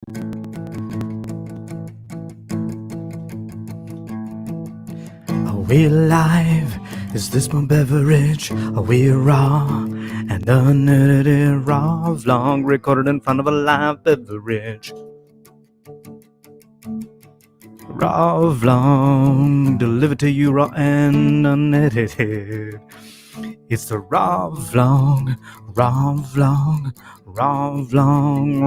Are we alive? Is this my beverage? Are we raw and unedited, raw vlog recorded in front of a live beverage? Raw vlog delivered to you raw and unedited. It's the raw vlog, raw vlog, raw vlog,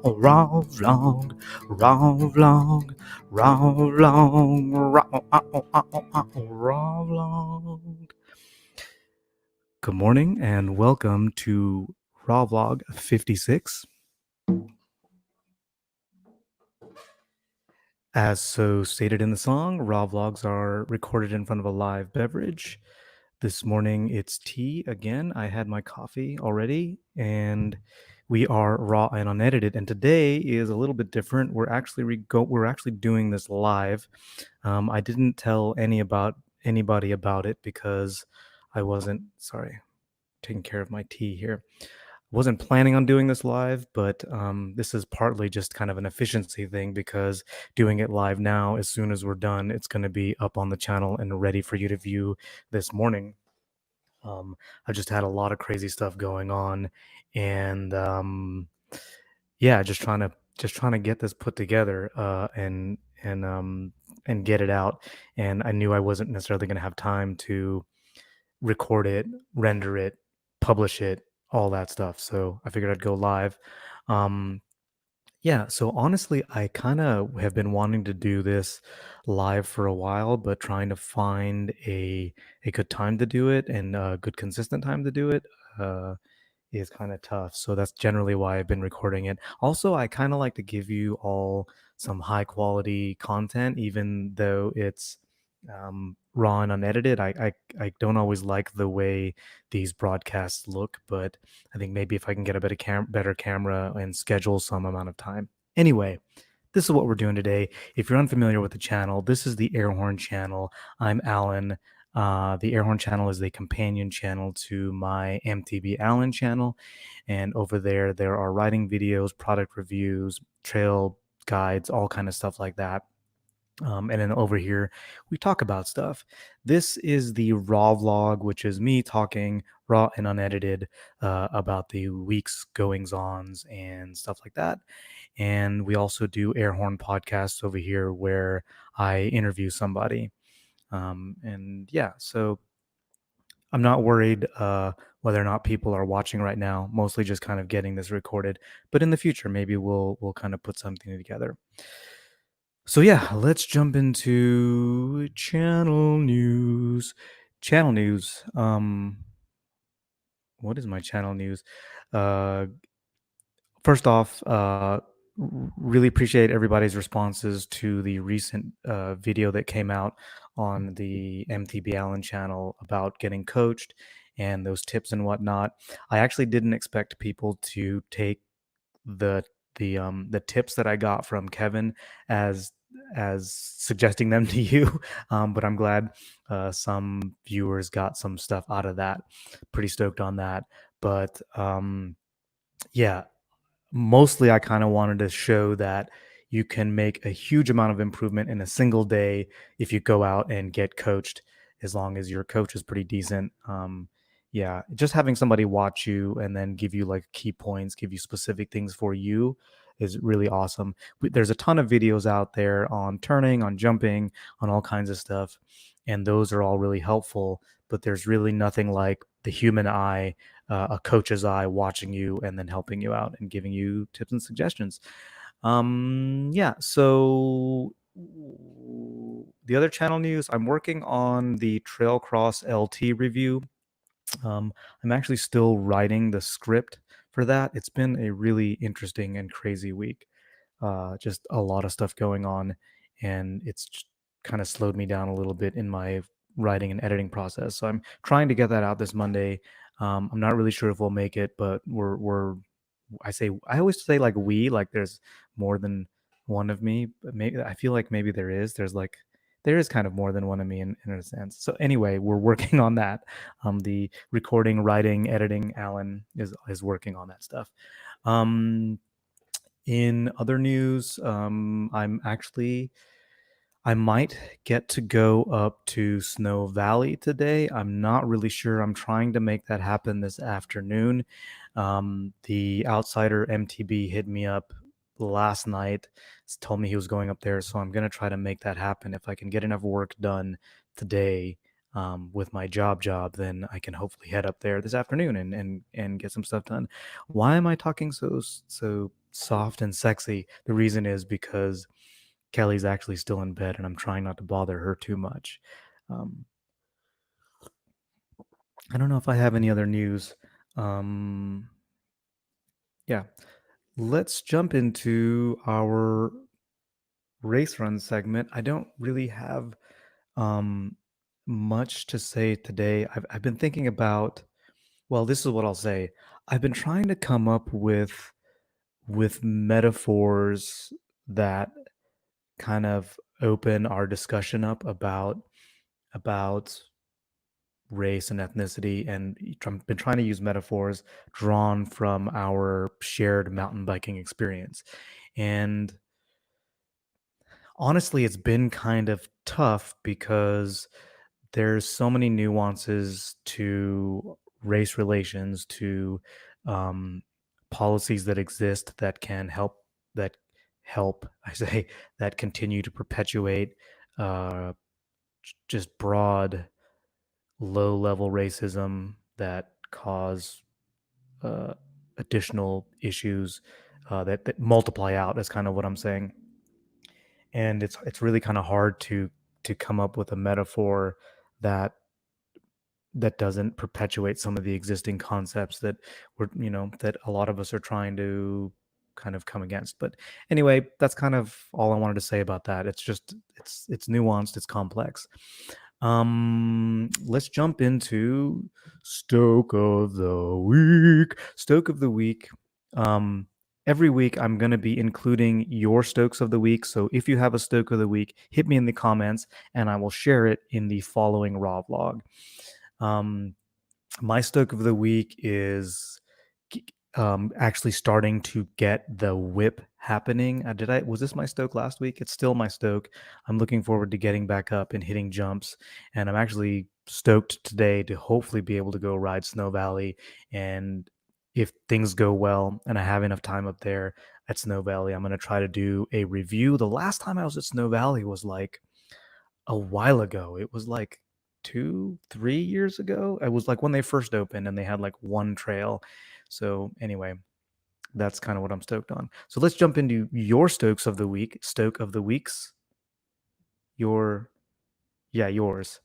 raw vlog, raw vlog, raw vlog, raw vlog. Good morning and welcome to Raw Vlog 56. As so stated in the song, raw vlogs are recorded in front of a live beverage. This morning it's tea again. I had my coffee already, and we are raw and unedited. And today is a little bit different. We're actually doing this live. I didn't tell anybody about it because I wasn't taking care of my tea here. Wasn't planning on doing this live, but this is partly just kind of an efficiency thing because doing it live now, as soon as we're done, it's going to be up on the channel and ready for you to view this morning. I've just had a lot of crazy stuff going on, and yeah, just trying to get this put together and get it out. And I knew I wasn't necessarily going to have time to record it, render it, publish it, all that stuff. So I figured I'd go live. Um, yeah, so honestly, I kind of have been wanting to do this live for a while, but trying to find a good time to do it and a good consistent time to do it is kind of tough. So that's generally why I've been recording it. Also, I kind of like to give you all some high quality content, even though it's raw and unedited. I don't always like the way these broadcasts look, but I think maybe if I can get a better camera and schedule some amount of time. Anyway, this is what we're doing today. If you're unfamiliar with the channel, this is the Airhorn channel. I'm Alan. The Airhorn channel is a companion channel to my MTB ALAN channel. And over there are riding videos, product reviews, trail guides, all kind of stuff like that. And then over here, we talk about stuff. This is the raw vlog, which is me talking raw and unedited about the week's goings ons and stuff like that. And we also do air horn podcasts over here where I interview somebody. And yeah, so I'm not worried whether or not people are watching right now. Mostly just kind of getting this recorded. But in the future, maybe we'll kind of put something together. So yeah, let's jump into channel news. Channel news. What is my channel news? Uh, First off, really appreciate everybody's responses to the recent video that came out on the MTB ALAN channel about getting coached and those tips and whatnot. I actually didn't expect people to take the the tips that I got from Kevin as suggesting them to you. But I'm glad some viewers got some stuff out of that. Pretty stoked on that. But yeah, mostly I kind of wanted to show that you can make a huge amount of improvement in a single day if you go out and get coached, as long as your coach is pretty decent. Yeah, just having somebody watch you and then give you like key points, give you specific things for you is really awesome. There's a ton of videos out there on turning, on jumping, on all kinds of stuff, and those are all really helpful. But there's really nothing like the human eye, a coach's eye watching you and then helping you out and giving you tips and suggestions. Yeah, so the other channel news, I'm working on the Trail Cross LT review. I'm actually still writing the script for that. It's been a really interesting and crazy week. Just a lot of stuff going on, and it's kind of slowed me down a little bit in my writing and editing process. So I'm trying to get that out this Monday. I'm not really sure if we'll make it, but I always say like like there's more than one of me, but maybe I feel like maybe there is kind of more than one of me in a sense. So anyway, we're working on that. The recording, writing, editing, Alan is working on that stuff. Um, In other news, I might get to go up to Snow Valley today. I'm not really sure. I'm trying to make that happen this afternoon. The outsider MTB hit me up last night, told me he was going up there, so I'm gonna try to make that happen. If I can get enough work done today, with my job, then I can hopefully head up there this afternoon and get some stuff done. Why am I talking so soft and sexy? The reason is because Kelly's actually still in bed, and I'm trying not to bother her too much. Um, I don't know if I have any other news. Um, yeah, let's jump into our race run segment. I don't really have um, much to say today. I've been thinking about. Well, this is what I'll say. I've been trying to come up with metaphors that kind of open our discussion up about race and ethnicity, and been trying to use metaphors drawn from our shared mountain biking experience. And honestly, it's been kind of tough because there's so many nuances to race relations, to um, policies that exist that help I say that continue to perpetuate uh, just broad low level racism that cause uh, additional issues that multiply out. That's kind of what I'm saying, and it's really kind of hard to come up with a metaphor that doesn't perpetuate some of the existing concepts that that a lot of us are trying to kind of come against. But anyway, that's kind of all I wanted to say about that. It's just it's nuanced, it's complex. Let's jump into Stoke of the Week. Stoke of the Week. Um, every week I'm going to be including your Stokes of the Week. So if you have a Stoke of the Week, hit me in the comments and I will share it in the following raw vlog. Um, my Stoke of the Week is actually starting to get the whip happening. Was this my Stoke last week? It's still my Stoke. I'm looking forward to getting back up and hitting jumps, and I'm actually stoked today to hopefully be able to go ride Snow Valley. And if things go well and I have enough time up there at Snow Valley, I'm going to try to do a review. The last time I was at Snow Valley was like a while ago. It was like 2, 3 years ago. It was like when they first opened and they had like one trail. So anyway, that's kind of what I'm stoked on. So let's jump into your Stokes of the Week. Stoke of the Weeks. Your yours.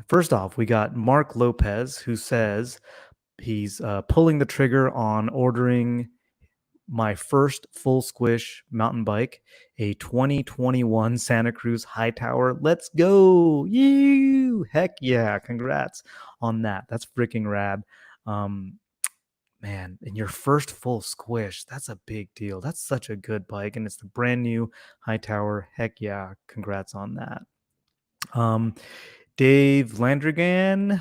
First off, we got Mark Lopez, who says he's pulling the trigger on ordering my first full squish mountain bike, a 2021 Santa Cruz Hightower. Let's go. You heck yeah. Congrats on that. That's freaking rad. Um, Man, and your first full squish, that's a big deal. That's such a good bike, and it's the brand new Hightower. Heck yeah. Congrats on that. Um, Dave Landrigan.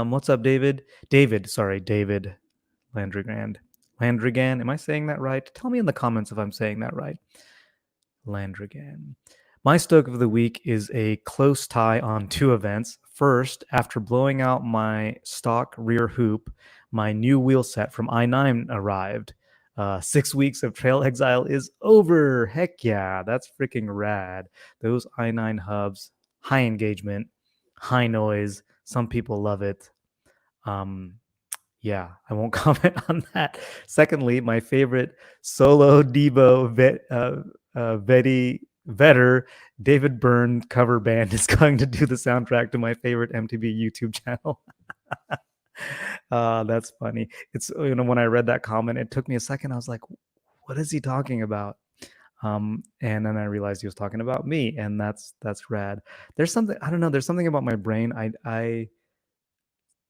What's up, David? David Landrigan. Landrigan. Am I saying that right? Tell me in the comments if I'm saying that right. Landrigan. My Stoke of the Week is a close tie on two events. First, after blowing out my stock rear hoop, my new wheel set from i9 arrived. 6 weeks of trail exile is over. Heck yeah, that's freaking rad. Those i9 hubs, high engagement, high noise. Some people love it. Um, yeah, I won't comment on that. Secondly, my favorite solo Devo Vetter David Byrne cover band is going to do the soundtrack to my favorite MTB YouTube channel. That's funny. It's when I read that comment, it took me a second. I was like, "What is he talking about?" And then I realized he was talking about me, and that's rad. There's something I don't know. There's something about my brain. I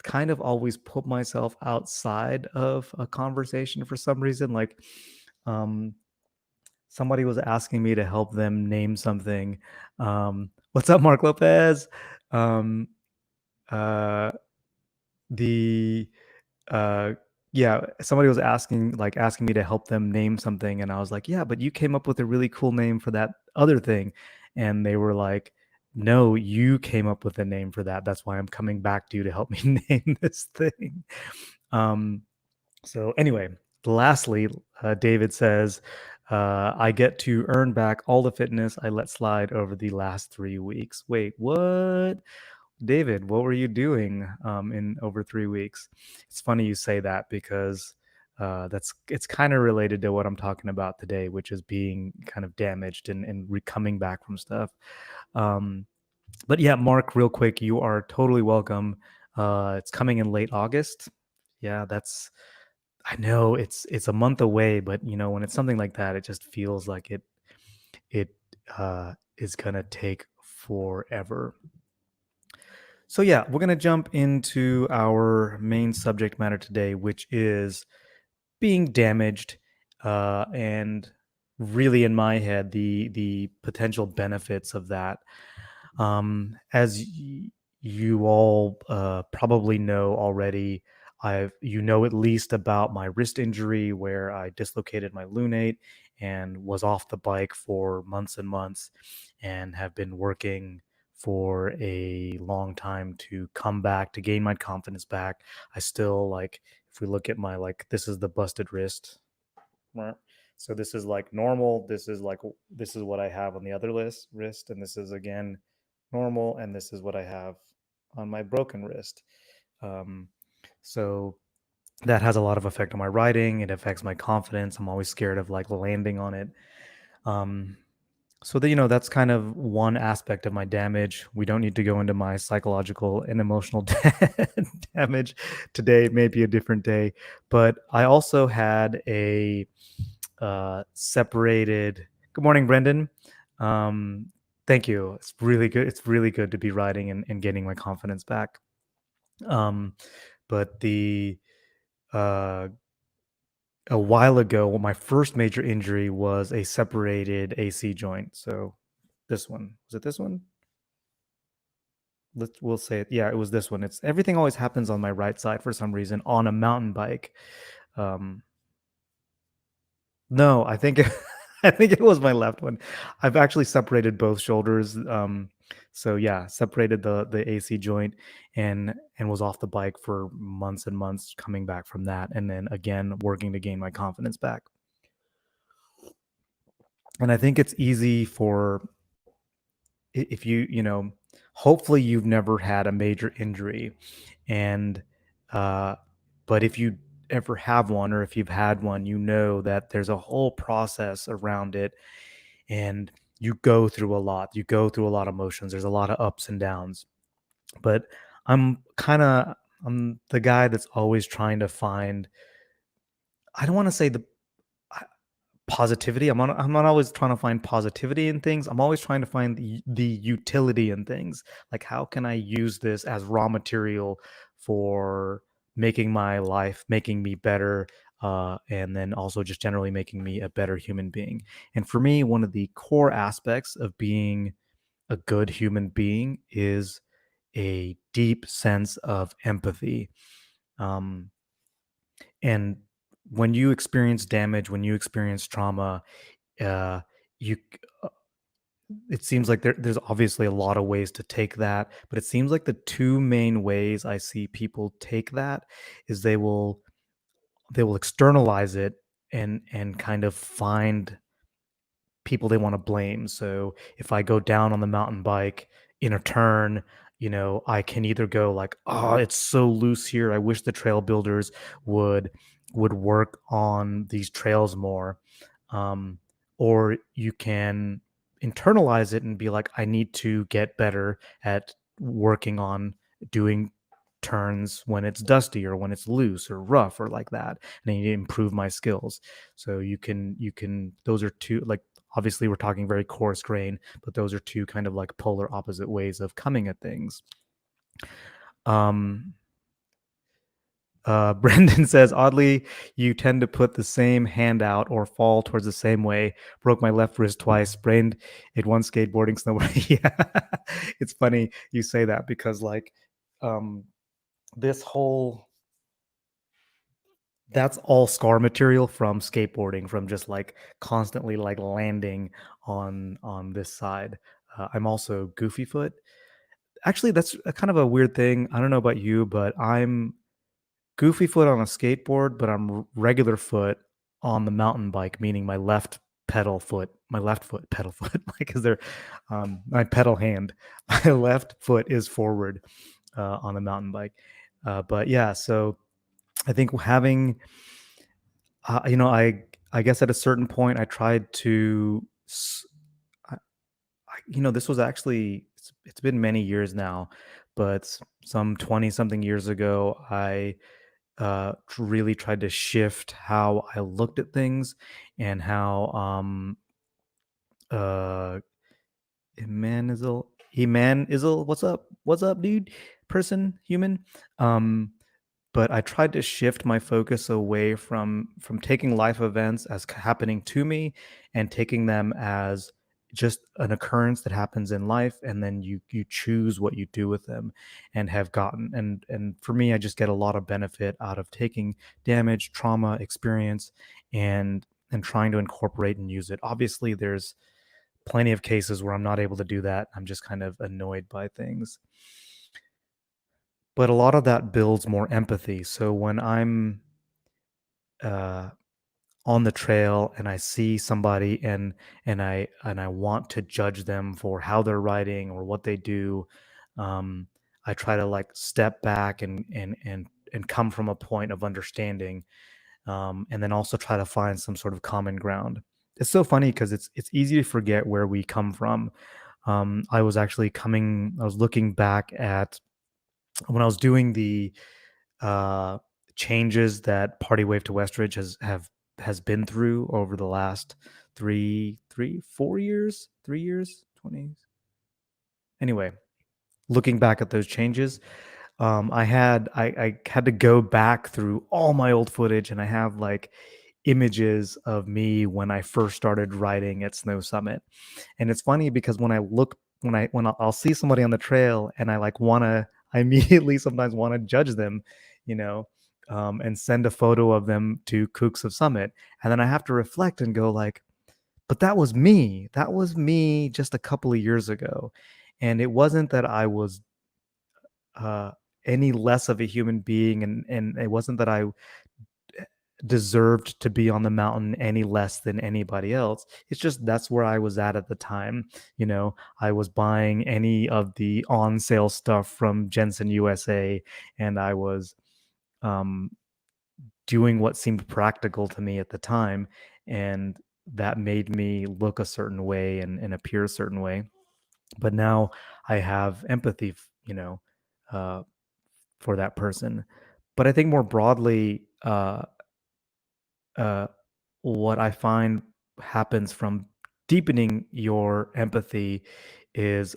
kind of always put myself outside of a conversation for some reason. Like, um, somebody was asking me to help them name something. What's up, Mark Lopez? Um, uh, the uh, yeah, somebody was asking me to help them name something, and I was like, "Yeah, but you came up with a really cool name for that other thing." And they were like, "No, you came up with a name for that. That's why I'm coming back to you to help me name this thing." Um, so anyway, lastly, David says, "I get to earn back all the fitness I let slide over the last 3 weeks." Wait, what? David, what were you doing in over 3 weeks? It's funny you say that because it's kind of related to what I'm talking about today, which is being kind of damaged and coming back from stuff. Um, but yeah, Mark, real quick, you are totally welcome. It's coming in late August. Yeah, that's I know it's a month away, but when it's something like that, it just feels like it is gonna take forever. So, yeah, we're going to jump into our main subject matter today, which is being damaged, and really, in my head, the potential benefits of that. As you all probably know already, at least about my wrist injury where I dislocated my lunate and was off the bike for months and months, and have been working for a long time to come back to gain my confidence back. I still like if we look at my this is the busted wrist. So this is like normal. This is what I have on the other wrist, and this is again normal, and this is what I have on my broken wrist. Um, so that has a lot of effect on my riding. It affects my confidence. I'm always scared of landing on it. Um, so that that's kind of one aspect of my damage. We don't need to go into my psychological and emotional damage today. Maybe a different day. But I also had a separated. Good morning, Brendan. Um, Thank you. It's really good. It's really good to be riding and getting my confidence back. Um, but the uh, a while ago, my first major injury was a separated AC joint. So this one was it. This one. We'll say it. Yeah, it was this one. It's everything always happens on my right side for some reason on a mountain bike. Um, No, I think I think it was my left one. I've actually separated both shoulders. So yeah, separated the AC joint and was off the bike for months and months coming back from that, and then again working to gain my confidence back. And I think it's easy for if hopefully you've never had a major injury, and uh but if you ever have one, or if you've had one, that there's a whole process around it, and you go through a lot of emotions. There's a lot of ups and downs, but i'm kind of I'm the guy that's always trying to find, I don't want to say the positivity. I'm not always trying to find positivity in things. I'm always trying to find the utility in things. Like, how can I use this as raw material for making my life, making me better, and then also just generally making me a better human being. And for me, one of the core aspects of being a good human being is a deep sense of empathy. Um, and when you experience damage, when you experience trauma, uh, you uh, it seems like there's obviously a lot of ways to take that, but it seems like the two main ways I see people take that is they will externalize it and kind of find people they want to blame. So if I go down on the mountain bike in a turn, I can either go like, "Oh, it's so loose here. I wish the trail builders would work on these trails more." Um, or you can internalize it and be like, "I need to get better at working on doing turns when it's dusty or when it's loose or rough or like that, and I need to improve my skills." So you can those are two, like, obviously we're talking very coarse grain, but those are two kind of like polar opposite ways of coming at things. um Brendan says, oddly, you tend to put the same hand out or fall towards the same way. Broke my left wrist twice, sprained it once skateboarding, snowboarding. Yeah, it's funny you say that because um this whole That's all scar material from skateboarding, from just like constantly like landing on this side. I'm also goofy foot. Actually, that's a kind of a weird thing. I don't know about you, but I'm goofy foot on a skateboard, but I'm regular foot on the mountain bike, meaning my left foot pedal foot, like is there, my pedal hand, my left foot is forward on the mountain bike. But yeah, so I think having, you know, I guess at a certain point I tried to, I, you know, this was actually it's been many years now, but some 20 something years ago, I really tried to shift how I looked at things and how uh Eman Izzle, what's up, dude, person, human, um but I tried to shift my focus away from taking life events as happening to me and taking them as just an occurrence that happens in life, and then you choose what you do with them, and have gotten, and for me, I just get a lot of benefit out of taking damage, trauma, experience, and trying to incorporate and use it. Obviously, there's plenty of cases where I'm not able to do that. I'm just kind of annoyed by things. But a lot of that builds more empathy. So when I'm uh, on the trail and I see somebody, and I want to judge them for how they're riding or what they do, um, I try to like step back and come from a point of understanding, and then also try to find some sort of common ground. It's so funny because it's easy to forget where we come from. I was looking back at when I was doing the uh, changes that Party Wave to Westridge has been through over the last 4 years, 3 years, 20. Anyway, looking back at those changes, I had to go back through all my old footage, and I have like images of me when I first started riding at Snow Summit. And it's funny because when I'll see somebody on the trail and I immediately sometimes want to judge them, you know, and send a photo of them to Kooks of Summit, and then I have to reflect and go like, but that was me. That was me just a couple of years ago, and it wasn't that I was uh, any less of a human being, and it wasn't that I deserved to be on the mountain any less than anybody else. It's just that's where I was at the time. You know, I was buying any of the on sale stuff from Jensen USA, and I was um, doing what seemed practical to me at the time, and that made me look a certain way and appear a certain way. But now I have empathy, uh, for that person. But I think more broadly, uh, what I find happens from deepening your empathy is,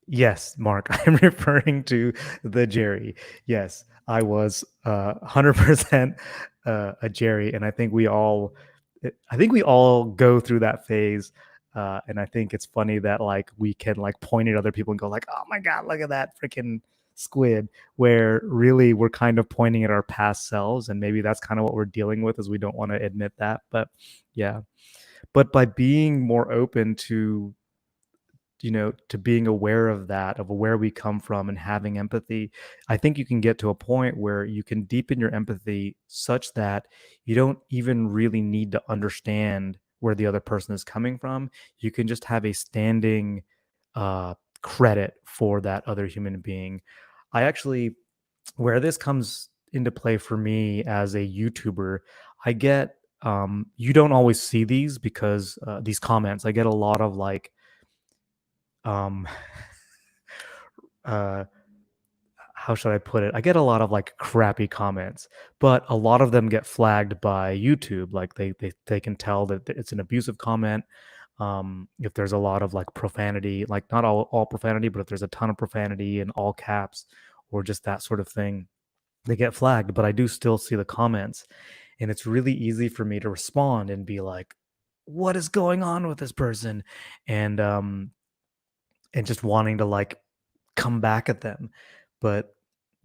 yes, Mark, I'm referring to the Jerry. Yes, I was 100% a Jerry, and I think we all go through that phase. And I think it's funny that like we can like point at other people and go like, "Oh my god, look at that freaking squid," where really we're kind of pointing at our past selves, and maybe that's kind of what we're dealing with, is we don't want to admit that. But yeah, but by being more open to, to being aware of that, of where we come from, and having empathy, I think you can get to a point where you can deepen your empathy such that you don't even really need to understand where the other person is coming from. You can just have a standing uh, credit for that other human being. I actually, where this comes into play for me as a YouTuber, I get, you don't always see these because these comments, I get a lot of like, um, uh, how should I put it? I get a lot of like crappy comments, but a lot of them get flagged by YouTube. Like they can tell that it's an abusive comment. If there's a lot of like profanity, like not all profanity, but if there's a ton of profanity in all caps or just that sort of thing, they get flagged. But I do still see the comments, and it's really easy for me to respond and be like, "What is going on with this person?" and and just wanting to like come back at them. But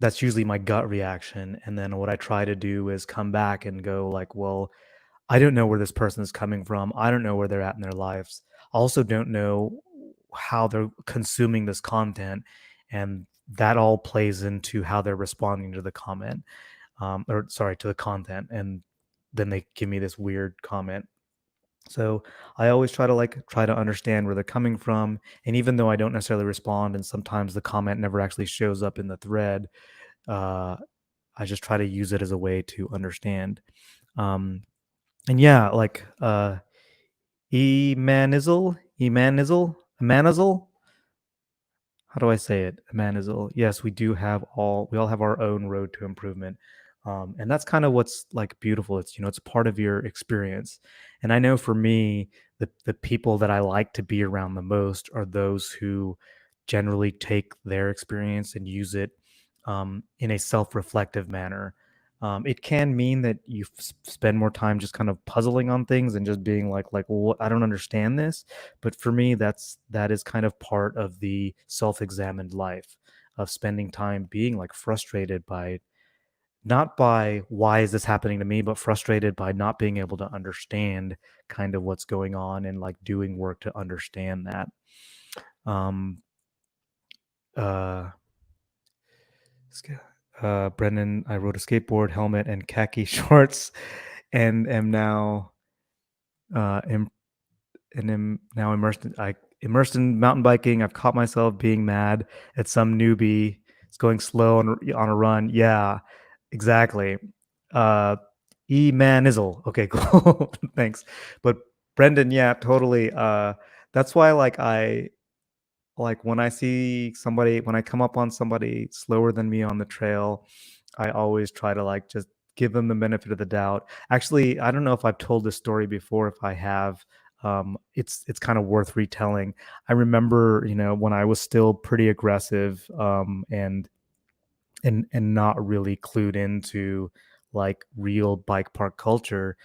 that's usually my gut reaction. And then what I try to do is come back and go like, well, I don't know where this person is coming from. I don't know where they're at in their lives. I also don't know how they're consuming this content, and that all plays into how they're responding to the comment, or sorry, to the content. And then they give me this weird comment. So I always try to understand where they're coming from. And even though I don't necessarily respond, and sometimes the comment never actually shows up in the thread, uh, I just try to use it as a way to understand. Um, and yeah, like Emanizel. How do I say it? Emanizel. Yes, we all have our own road to improvement. And that's kind of what's like beautiful. It's, it's part of your experience. And I know for me, the people that I like to be around the most are those who generally take their experience and use it in a self-reflective manner. It can mean that you spend more time just kind of puzzling on things and just being like, well, I don't understand this. But for me, that is kind of part of the self-examined life, of spending time being like frustrated by, not by why is this happening to me, but frustrated by not being able to understand kind of what's going on, and like doing work to understand that. um uh Brendan, I rode a skateboard, helmet, and khaki shorts, and am now uh im- and am now immersed in mountain biking. I've caught myself being mad at some newbie. It's going slow on a run. Yeah, exactly. Uh, Manizzle. Okay, cool. Thanks. But Brendan, yeah, totally. That's why, like when I come up on somebody slower than me on the trail, I always try to like just give them the benefit of the doubt. Actually, I don't know if I've told this story before. If I have, it's kind of worth retelling. I remember, when I was still pretty aggressive, and not really clued into like real bike park culture.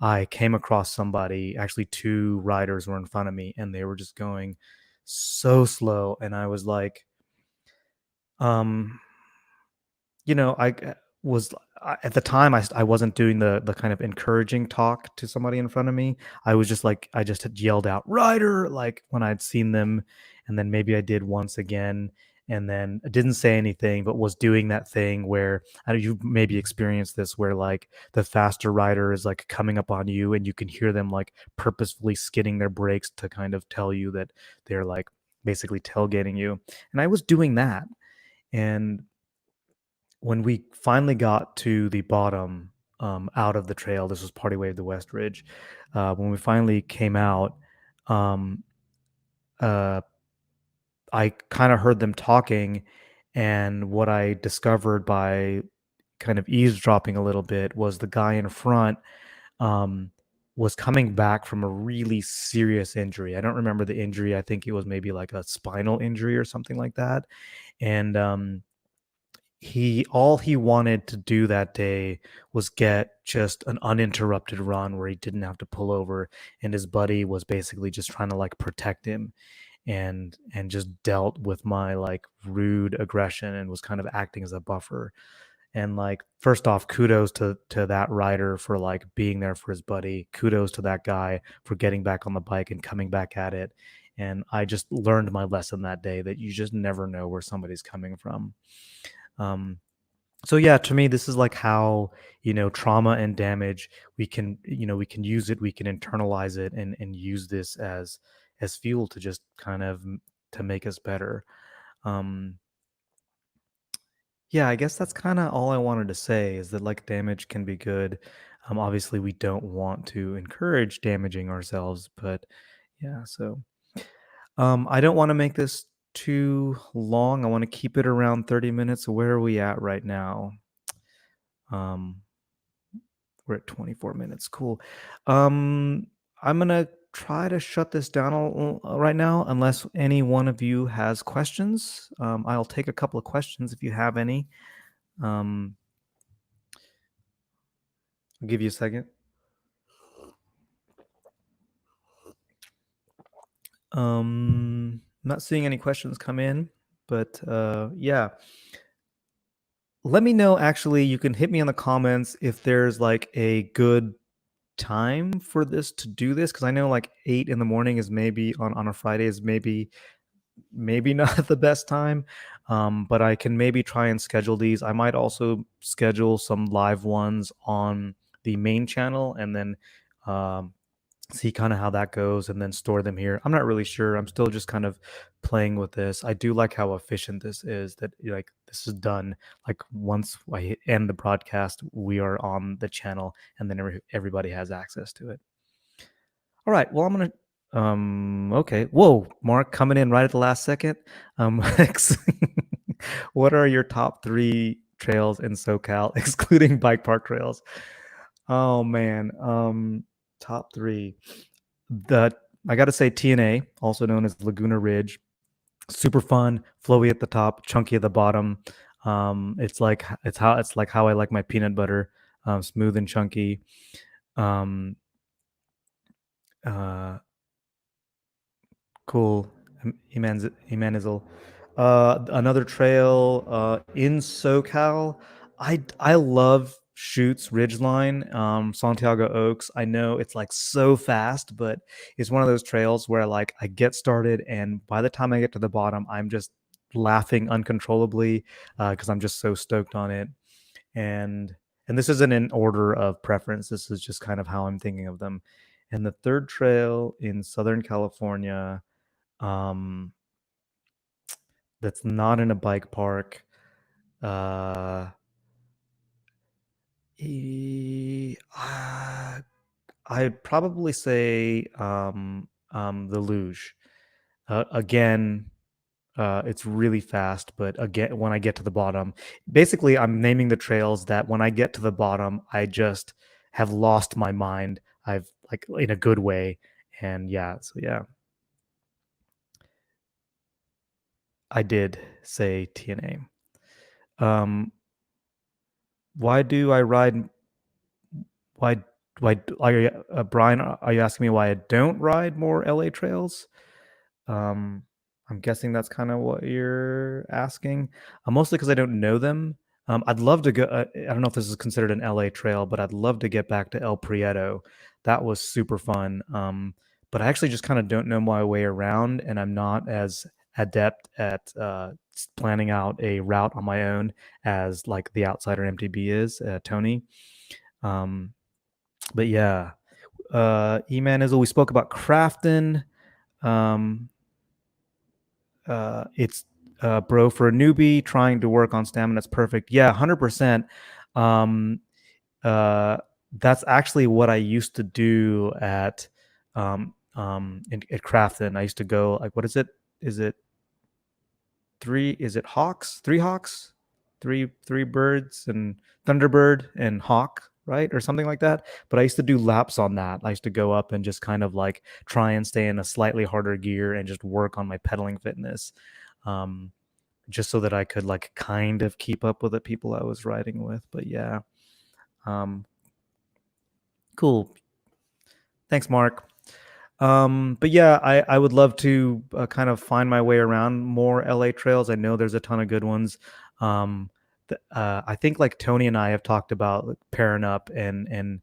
I came across somebody, actually two riders were in front of me, and they were just going so slow, and I was like, um I was at the time I wasn't doing the kind of encouraging talk to somebody in front of me. I was just like, I just had yelled out "Rider!" like when I'd seen them, and then maybe I did once again, and then I didn't say anything, but was doing that thing where, I know you've maybe experienced this, where like the faster rider is like coming up on you, and you can hear them like purposefully skidding their brakes to kind of tell you that they're like basically tailgating you. And I was doing that, and when we finally got to the bottom, out of the trail, this was Party Way of the West Ridge. When we finally came out, um, uh, I kind of heard them talking, and what I discovered by kind of eavesdropping a little bit was the guy in front, um, was coming back from a really serious injury. I don't remember the injury. I think it was maybe like a spinal injury or something like that. And he all he wanted to do that day was get just an uninterrupted run where he didn't have to pull over, and his buddy was basically just trying to like protect him, and just dealt with my like rude aggression and was kind of acting as a buffer. And like, first off, kudos to that rider for like being there for his buddy. Kudos to that guy for getting back on the bike and coming back at it. And I just learned my lesson that day, that you just never know where somebody's coming from. um so yeah, to me, this is like how, trauma and damage, we can use it, we can internalize it, and use this as fuel to just kind of to make us better. um yeah, I guess that's kind of all I wanted to say, is that like damage can be good. Obviously we don't want to encourage damaging ourselves, but yeah. So I don't want to make this too long. I want to keep it around 30 minutes. Where are we at right now? um We're at 24 minutes. Cool. I'm gonna try to shut this down right now, unless any one of you has questions. I'll take a couple of questions if you have any. Um, I'll give you a second. I'm not seeing any questions come in, but yeah. let me know. Actually, you can hit me in the comments if there's like a good time for this to do this, because I know like 8 in the morning is maybe on a Friday is maybe not the best time. But I can maybe try and schedule these. I might also schedule some live ones on the main channel, and then um, see kind of how that goes, and then store them here. I'm not really sure. I'm still just kind of playing with this. I do like how efficient this is, that like this is done like once end the broadcast, we are on the channel, and then everybody has access to it. All right. Well, I'm gonna. Okay. Whoa, Mark, coming in right at the last second. X, what are your top 3 trails in SoCal, excluding bike park trails? Oh man. Top 3. The I got to say TNA, also known as Laguna Ridge, super fun, flowy at the top, chunky at the bottom. It's like how I like my peanut butter, smooth and chunky. Um, uh, Cool. Imanizel. Another trail in SoCal. I love Shoots Ridgeline, Santiago Oaks. I know it's like so fast, but it's one of those trails where like I get started, and by the time I get to the bottom, I'm just laughing uncontrollably because I'm just so stoked on it. And and this isn't in order of preference. This is just kind of how I'm thinking of them. And the third trail in Southern California, um, that's not in a bike park. Uh, I'd probably say the luge. Again, it's really fast, but again, when I get to the bottom, basically, I'm naming the trails that when I get to the bottom, I just have lost my mind. I've like in a good way, and yeah, so yeah, I did say TNA. Why do I ride? Why? Why are you, Brian? Are you asking me why I don't ride more LA trails? Um, I'm guessing that's kind of what you're asking. Mostly because I don't know them. I'd love to go. I don't know if this is considered an LA trail, but I'd love to get back to El Prieto. That was super fun. But I actually just kind of don't know my way around, and I'm not as adept at planning out a route on my own as like the outsider MTB is, Tony. Um, but yeah, E-Man is. We spoke about Crafton. Um, it's bro, for a newbie trying to work on stamina, it's perfect. Yeah, 100%. Um, uh, that's actually what I used to do at Crafton. I used to go like, what is it? Is it is it hawks? 3 hawks? Three birds and Thunderbird and hawk, right? Or something like that. But I used to do laps on that. I used to go up and just kind of like try and stay in a slightly harder gear and just work on my pedaling fitness. Um, just so that I could like kind of keep up with the people I was riding with. But yeah. Um, cool. Thanks, Mark. But yeah, I would love to kind of find my way around more LA trails. I know there's a ton of good ones. Um, I think like Tony and I have talked about like, pairing up and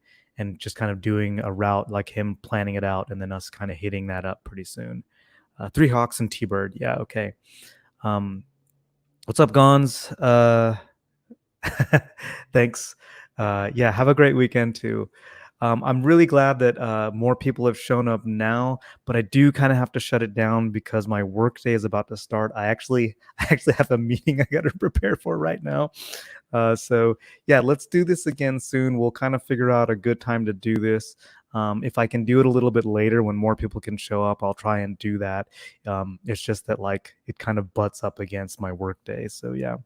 just kind of doing a route, like him planning it out, and then us kind of hitting that up pretty soon. 3 hawks and T-Bird. Yeah. Okay. Um, what's up, Gons? Thanks. Yeah, have a great weekend too. I'm really glad that more people have shown up now, but I do kind of have to shut it down because my work day is about to start. I actually have a meeting I got to prepare for right now. So yeah, let's do this again soon. We'll kind of figure out a good time to do this. If I can do it a little bit later when more people can show up, I'll try and do that. It's just that like it kind of butts up against my work day. So yeah.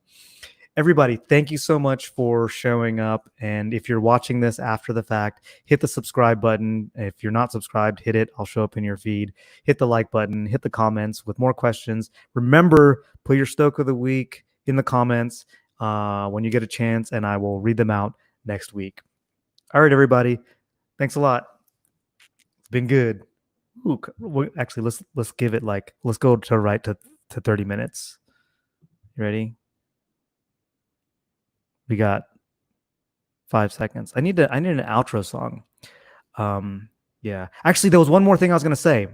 Everybody, thank you so much for showing up. And if you're watching this after the fact, hit the subscribe button. If you're not subscribed, hit it. I'll show up in your feed. Hit the like button, hit the comments with more questions. Remember, put your Stoke of the Week in the comments when you get a chance, and I will read them out next week. All right, everybody. Thanks a lot. It's been good. Ooh, actually, let's give it like, let's go to 30 minutes. You ready? We got 5 seconds. I need an outro song. Yeah. Actually, there was one more thing I was gonna say.